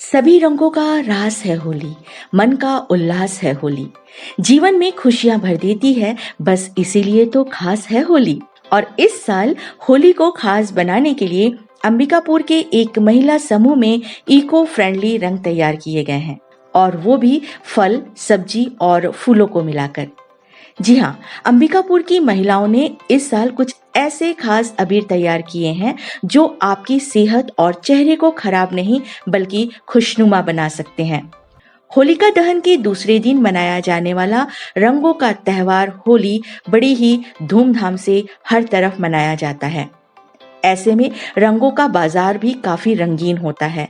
सभी रंगों का रास है होली, मन का उल्लास है होली। जीवन में खुशियां भर देती है, बस इसीलिए तो खास है होली। और इस साल होली को खास बनाने के लिए अंबिकापुर के एक महिला समूह में इको फ्रेंडली रंग तैयार किए गए हैं, और वो भी फल, सब्जी और फूलों को मिलाकर। जी हाँ, अंबिकापुर की महिलाओं ने इस साल कुछ ऐसे खास अबीर तैयार किए हैं जो आपकी सेहत और चेहरे को खराब नहीं बल्कि खुशनुमा बना सकते हैं। होलिका दहन के दूसरे दिन मनाया जाने वाला रंगों का त्योहार होली बड़ी ही धूमधाम से हर तरफ मनाया जाता है। ऐसे में रंगों का बाजार भी काफी रंगीन होता है।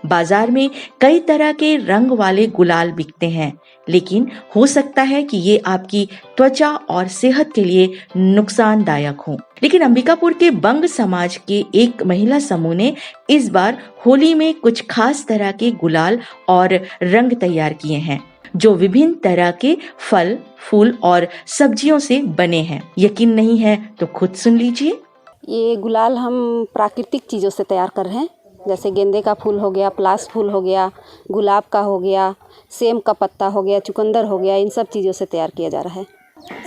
बाजार में कई तरह के रंग वाले गुलाल बिकते हैं, लेकिन हो सकता है कि ये आपकी त्वचा और सेहत के लिए नुकसानदायक हो। लेकिन अंबिकापुर के बंग समाज के एक महिला समूह ने इस बार होली में कुछ खास तरह के गुलाल और रंग तैयार किए हैं, जो विभिन्न तरह के फल, फूल और सब्जियों से बने हैं। यकीन नहीं है तो खुद सुन लीजिए। ये गुलाल हम प्राकृतिक चीज़ों से तैयार कर रहे हैं, जैसे गेंदे का फूल हो गया, पलास फूल हो गया, गुलाब का हो गया, सेम का पत्ता हो गया, चुकंदर हो गया, इन सब चीज़ों से तैयार किया जा रहा है।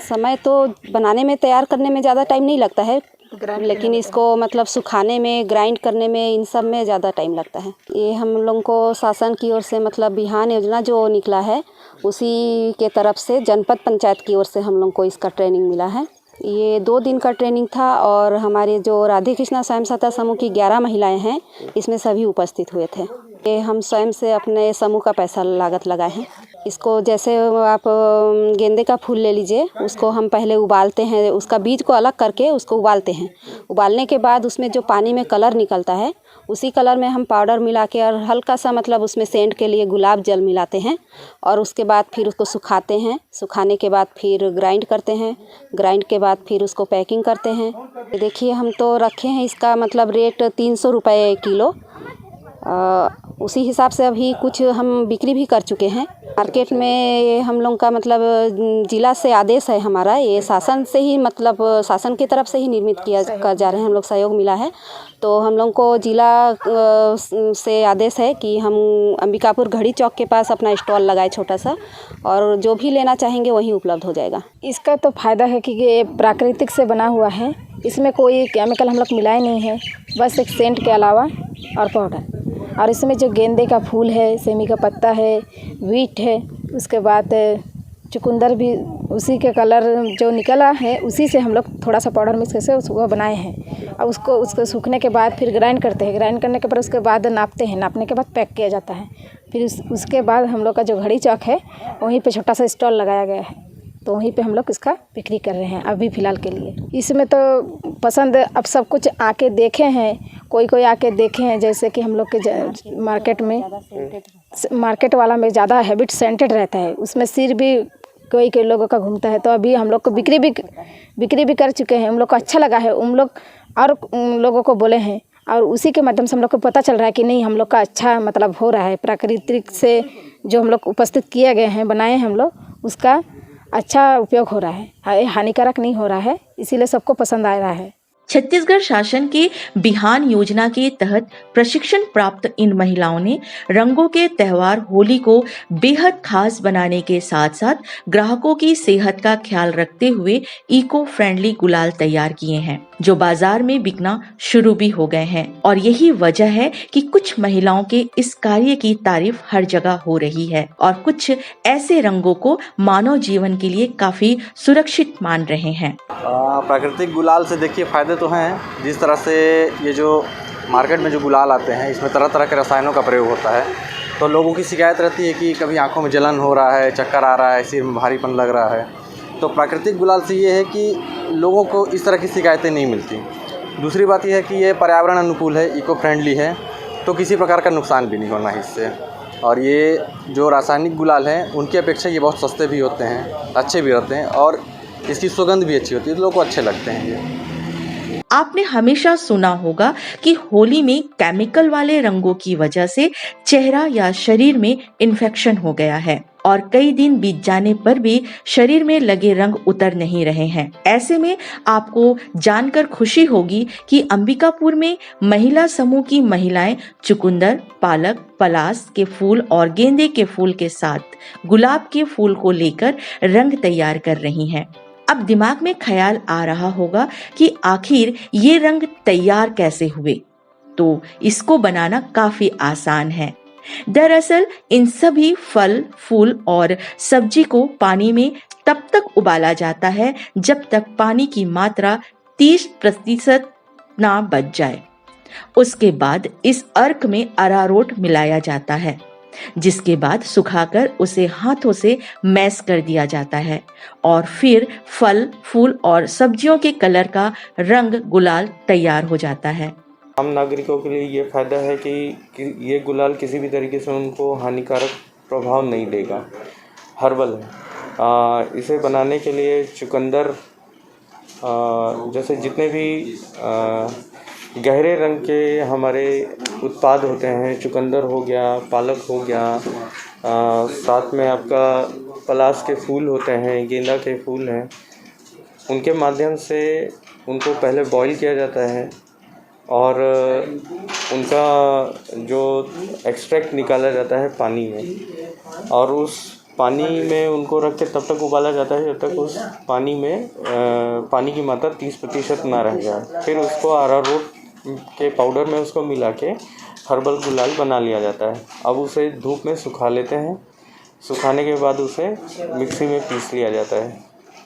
समय तो बनाने में, तैयार करने में ज़्यादा टाइम नहीं लगता है, लेकिन इसको मतलब सुखाने में, ग्राइंड करने में, इन सब में ज़्यादा टाइम लगता है। ये हम लोगों को शासन की ओर से मतलब बिहान योजना जो निकला है, उसी के तरफ से जनपद पंचायत की ओर से हम लोगों को इसका ट्रेनिंग मिला है। ये 2 दिन का ट्रेनिंग था और हमारे जो राधे कृष्णा स्वयं सहायता समूह की 11 महिलाएं हैं, इसमें सभी उपस्थित हुए थे। ये हम स्वयं से अपने समूह का पैसा लागत लगाए हैं। इसको जैसे आप गेंदे का फूल ले लीजिए, उसको हम पहले उबालते हैं, उसका बीज को अलग करके उसको उबालते हैं। उबालने के बाद उसमें जो पानी में कलर निकलता है, उसी कलर में हम पाउडर मिला के और हल्का सा मतलब उसमें सेंट के लिए गुलाब जल मिलाते हैं, और उसके बाद फिर उसको सुखाते हैं। सुखाने के बाद फिर ग्राइंड करते हैं। ग्राइंड के बाद फिर उसको पैकिंग करते हैं। देखिए, हम तो रखे हैं इसका मतलब रेट 300 रुपये किलो। उसी हिसाब से अभी कुछ हम बिक्री भी कर चुके हैं मार्केट में। हम लोग का मतलब जिला से आदेश है हमारा, ये शासन से ही मतलब शासन की तरफ से ही निर्मित किया कर जा रहे हैं, हम लोग सहयोग मिला है। तो हम लोग को जिला से आदेश है कि हम अंबिकापुर घड़ी चौक के पास अपना स्टॉल लगाए छोटा सा, और जो भी लेना चाहेंगे वहीं उपलब्ध हो जाएगा। इसका तो फ़ायदा है कि ये प्राकृतिक से बना हुआ है, इसमें कोई केमिकल हम लोग मिलाए नहीं है, बस एक सेंट के अलावा और पाउडर। और इसमें जो गेंदे का फूल है, सेमी का पत्ता है, वीट है, उसके बाद चुकंदर भी उसी के कलर जो निकला है उसी से हम लोग थोड़ा सा पाउडर मिक्स करके उसको बनाए हैं। और उसको सूखने के बाद फिर ग्राइंड करते हैं। ग्राइंड करने के बाद उसके बाद नापते हैं, नापने के बाद पैक किया जाता है। फिर उसके बाद हम लोग का जो घड़ी चौक है, वहीं पे छोटा सा स्टॉल लगाया गया है, तो वहीं पे हम लोग इसका बिक्री कर रहे हैं अभी फ़िलहाल के लिए। इसमें तो पसंद अब सब कुछ आके देखे हैं, कोई आके देखे हैं, जैसे कि हम लोग के मार्केट वाला में ज़्यादा हैबिट सेंटेड रहता है, उसमें सिर भी कोई लोगों का घूमता है। तो अभी हम लोग को बिक्री भी कर चुके हैं, हम लोग को अच्छा लगा है, उन लोग और उन लोगों को बोले हैं, और उसी के माध्यम से हम लोग को पता चल रहा है कि नहीं, हम लोग का अच्छा मतलब हो रहा है। प्राकृतिक से जो हम लोग उपस्थित किए गए हैं, बनाए हैं हम लोग, उसका अच्छा उपयोग हो रहा है, हानिकारक नहीं हो रहा है, इसीलिए सबको पसंद आ रहा है। छत्तीसगढ़ शासन के बिहान योजना के तहत प्रशिक्षण प्राप्त इन महिलाओं ने रंगों के त्योहार होली को बेहद खास बनाने के साथ साथ ग्राहकों की सेहत का ख्याल रखते हुए इको फ्रेंडली गुलाल तैयार किए हैं, जो बाजार में बिकना शुरू भी हो गए हैं। और यही वजह है कि कुछ महिलाओं के इस कार्य की तारीफ हर जगह हो रही है, और कुछ ऐसे रंगों को मानव जीवन के लिए काफी सुरक्षित मान रहे हैं। प्राकृतिक गुलाल से देखिए फायदे तो हैं। जिस तरह से ये जो मार्केट में जो गुलाल आते हैं, इसमें तरह तरह के रसायनों का प्रयोग होता है, तो लोगों की शिकायत रहती है कि कभी आंखों में जलन हो रहा है, चक्कर आ रहा है, सिर में भारीपन लग रहा है। तो प्राकृतिक गुलाल से ये है कि लोगों को इस तरह की शिकायतें नहीं मिलती। दूसरी बात यह है कि ये पर्यावरण अनुकूल है, इको फ्रेंडली है, तो किसी प्रकार का नुकसान भी नहीं होना है इससे। और ये जो रासायनिक गुलाल हैं, उनकी अपेक्षा ये बहुत सस्ते भी होते हैं, अच्छे भी रहते हैं, और इसकी सुगंध भी अच्छी होती है, तो लोगों को अच्छे लगते हैं ये। आपने हमेशा सुना होगा कि होली में केमिकल वाले रंगों की वजह से चेहरा या शरीर में इन्फेक्शन हो गया है और कई दिन बीत जाने पर भी शरीर में लगे रंग उतर नहीं रहे हैं। ऐसे में आपको जानकर खुशी होगी कि अंबिकापुर में महिला समूह की महिलाएं चुकंदर, पालक, पलास के फूल और गेंदे के फूल के साथ गुलाब के फूल को लेकर रंग तैयार कर रही हैं। अब दिमाग में ख्याल आ रहा होगा कि आखिर ये रंग तैयार कैसे हुए, तो इसको बनाना काफी आसान है। दरअसल इन सभी फल, फूल और सब्जी को पानी में तब तक उबाला जाता है जब तक पानी की मात्रा 30% ना बच जाए। उसके बाद इस अर्क में अरारोट मिलाया जाता है, जिसके बाद सुखाकर उसे हाथों से मैश कर दिया जाता है और फिर फल, फूल और सब्जियों के कलर का रंग गुलाल तैयार हो जाता है। आम नागरिकों के लिए ये फ़ायदा है कि ये गुलाल किसी भी तरीके से उनको हानिकारक प्रभाव नहीं देगा, हर्बल है। इसे बनाने के लिए चुकंदर जैसे जितने भी गहरे रंग के हमारे उत्पाद होते हैं, चुकंदर हो गया, पालक हो गया, साथ में आपका पलास के फूल होते हैं, गेंदा के फूल हैं, उनके माध्यम से उनको पहले बॉईल किया जाता है और उनका जो एक्सट्रैक्ट निकाला जाता है पानी में, और उस पानी में उनको रख के तब तक उबाला जाता है जब तक उस पानी में पानी की मात्रा 30% ना रह जाए। फिर उसको अरारोट के पाउडर में उसको मिला के हर्बल गुलाल बना लिया जाता है। अब उसे धूप में सुखा लेते हैं, सुखाने के बाद उसे मिक्सी में पीस लिया जाता है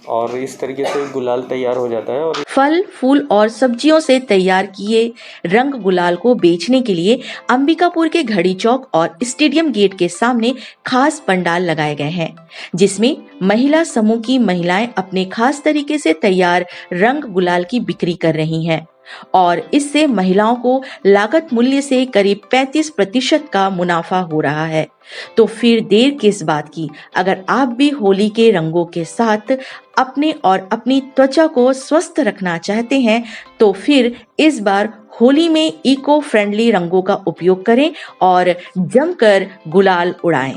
और इस तरीके से गुलाल तैयार हो जाता है। और फल, फूल और सब्जियों से तैयार किए रंग गुलाल को बेचने के लिए अंबिकापुर के घड़ी चौक और स्टेडियम गेट के सामने खास पंडाल लगाए गए हैं, जिसमें महिला समूह की महिलाएं अपने खास तरीके से तैयार रंग गुलाल की बिक्री कर रही हैं और इससे महिलाओं को लागत मूल्य से करीब 35% का मुनाफा हो रहा है। तो फिर देर किस बात की, अगर आप भी होली के रंगों के साथ अपने और अपनी त्वचा को स्वस्थ रखना चाहते हैं तो फिर इस बार होली में इको फ्रेंडली रंगों का उपयोग करें और जमकर गुलाल उड़ाएं।